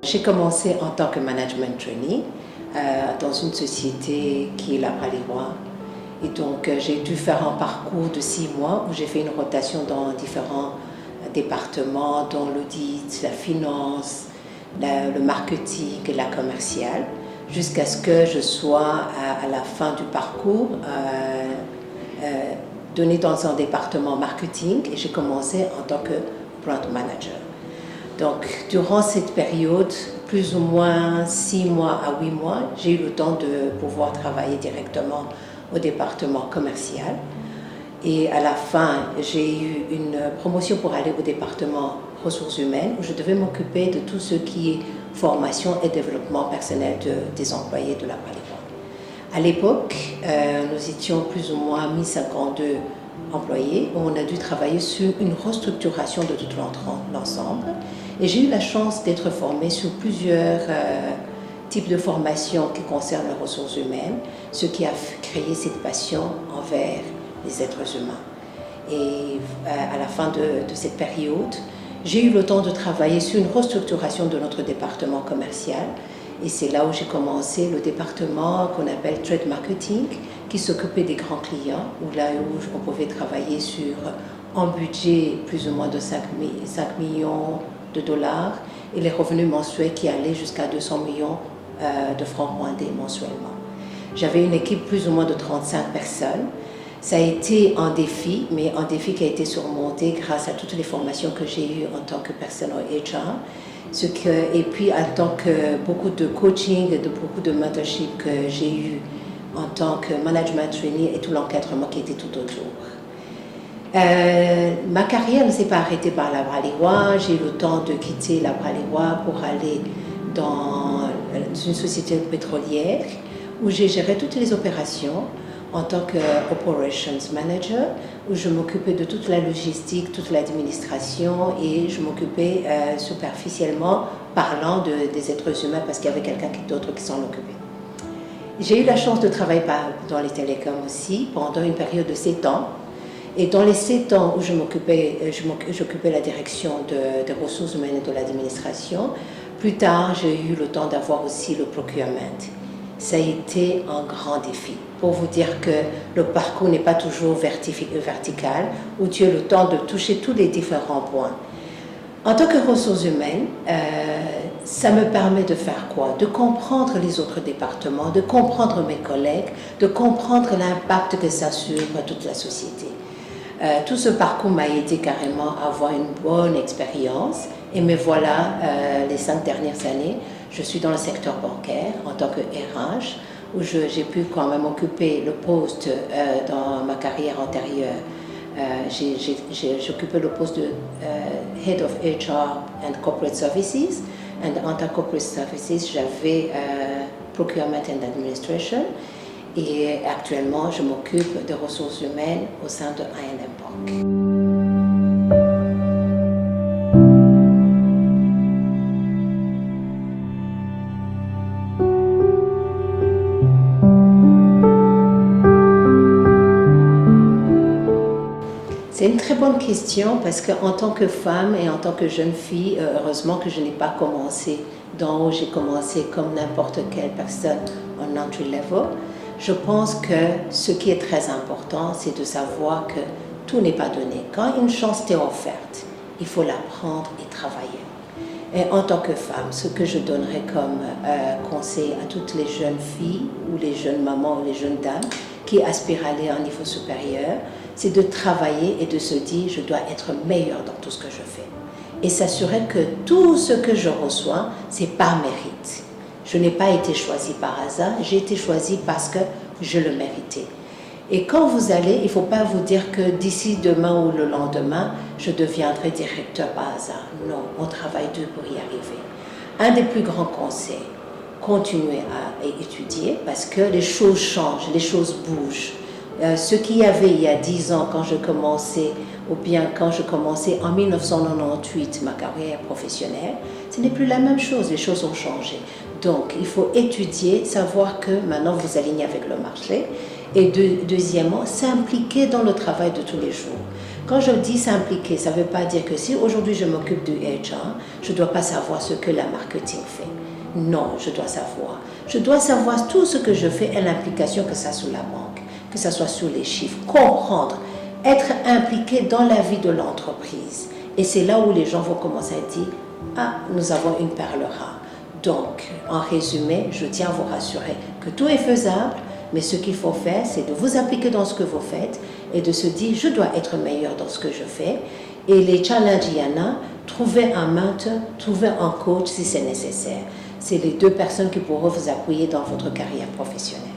J'ai commencé en tant que management trainee dans une société qui est la Bralirois. Et donc j'ai dû faire un parcours de 6 mois où j'ai fait une rotation dans différents départements, dont l'audit, la finance, le marketing et la commerciale, jusqu'à ce que je sois à la fin du parcours donné dans un département marketing et j'ai commencé en tant que brand manager. Donc, durant cette période, plus ou moins 6 mois à 8 mois, j'ai eu le temps de pouvoir travailler directement au département commercial. Et à la fin, j'ai eu une promotion pour aller au département ressources humaines où je devais m'occuper de tout ce qui est formation et développement personnel des employés de la Bralirois. À l'époque, nous étions plus ou moins 1052 employés où on a dû travailler sur une restructuration de tout l'ensemble. Et j'ai eu la chance d'être formée sur plusieurs types de formations qui concernent les ressources humaines, ce qui a créé cette passion envers les êtres humains. Et à la fin de cette période, j'ai eu le temps de travailler sur une restructuration de notre département commercial. Et c'est là où j'ai commencé le département qu'on appelle Trade Marketing, qui s'occupait des grands clients, où là où on pouvait travailler sur un budget plus ou moins de 5 millions de dollars et les revenus mensuels qui allaient jusqu'à 200 millions de francs rwandais mensuellement. J'avais une équipe plus ou moins de 35 personnes. Ça a été un défi, mais un défi qui a été surmonté grâce à toutes les formations que j'ai eues en tant que personne au HR. Et puis en tant que beaucoup de coaching et beaucoup de mentorship que j'ai eu en tant que management trainee et tout l'encadrement qui était tout autour. Ma carrière ne s'est pas arrêtée par la Bralirois. J'ai eu le temps de quitter la Bralirois pour aller dans une société pétrolière où j'ai géré toutes les opérations en tant que Operations Manager, où je m'occupais de toute la logistique, toute l'administration et je m'occupais superficiellement parlant des êtres humains parce qu'il y avait quelqu'un d'autre qui s'en occupait. J'ai eu la chance de travailler dans les télécoms aussi pendant une période de 7 ans. Et dans les 7 ans où j'occupais la direction des ressources humaines et de l'administration, plus tard, j'ai eu le temps d'avoir aussi le procurement. Ça a été un grand défi. Pour vous dire que le parcours n'est pas toujours vertical, où tu as le temps de toucher tous les différents points. En tant que ressources humaines, ça me permet de faire quoi? De comprendre les autres départements, de comprendre mes collègues, de comprendre l'impact que ça a sur toute la société. Tout ce parcours m'a aidé carrément à avoir une bonne expérience et me voilà les 5 dernières années. Je suis dans le secteur bancaire en tant que RH où j'ai pu quand même occuper le poste dans ma carrière antérieure. J'occupais le poste de Head of HR and Corporate Services. Et en tant que Corporate Services, j'avais Procurement and Administration. Et actuellement, je m'occupe des ressources humaines au sein de I&M Bank. C'est une très bonne question parce qu'en tant que femme et en tant que jeune fille, heureusement que je n'ai pas commencé d'en haut, j'ai commencé comme n'importe quelle personne en entry level. Je pense que ce qui est très important, c'est de savoir que tout n'est pas donné. Quand une chance t'est offerte, il faut la prendre et travailler. Et en tant que femme, ce que je donnerais comme conseil à toutes les jeunes filles ou les jeunes mamans ou les jeunes dames qui aspirent à aller à un niveau supérieur, c'est de travailler et de se dire je dois être meilleure dans tout ce que je fais. Et s'assurer que tout ce que je reçois, c'est par mérite. Je n'ai pas été choisie par hasard, j'ai été choisie parce que je le méritais. Et quand vous allez, il ne faut pas vous dire que d'ici demain ou le lendemain, je deviendrai directeur par hasard. Non, on travaille dur pour y arriver. Un des plus grands conseils, continuez à étudier parce que les choses changent, les choses bougent. Ce qu'il y avait il y a 10 ans quand je commençais, ou bien quand je commençais en 1998 ma carrière professionnelle, ce n'est plus la même chose, les choses ont changé. Donc il faut étudier, savoir que maintenant vous alignez avec le marché et deuxièmement, s'impliquer dans le travail de tous les jours. Quand je dis s'impliquer, ça ne veut pas dire que si aujourd'hui je m'occupe du HR, je ne dois pas savoir ce que la marketing fait. Non, je dois savoir. Je dois savoir tout ce que je fais et l'implication que ça a sur la banque, que ça soit sur les chiffres, comprendre, être impliqué dans la vie de l'entreprise. Et c'est là où les gens vont commencer à dire « Ah, nous avons une perle rare ». Donc, en résumé, je tiens à vous rassurer que tout est faisable, mais ce qu'il faut faire, c'est de vous impliquer dans ce que vous faites et de se dire « Je dois être meilleur dans ce que je fais ». Et les challenges, il y en a. Trouver un mentor, trouver un coach si c'est nécessaire. C'est les deux personnes qui pourront vous appuyer dans votre carrière professionnelle.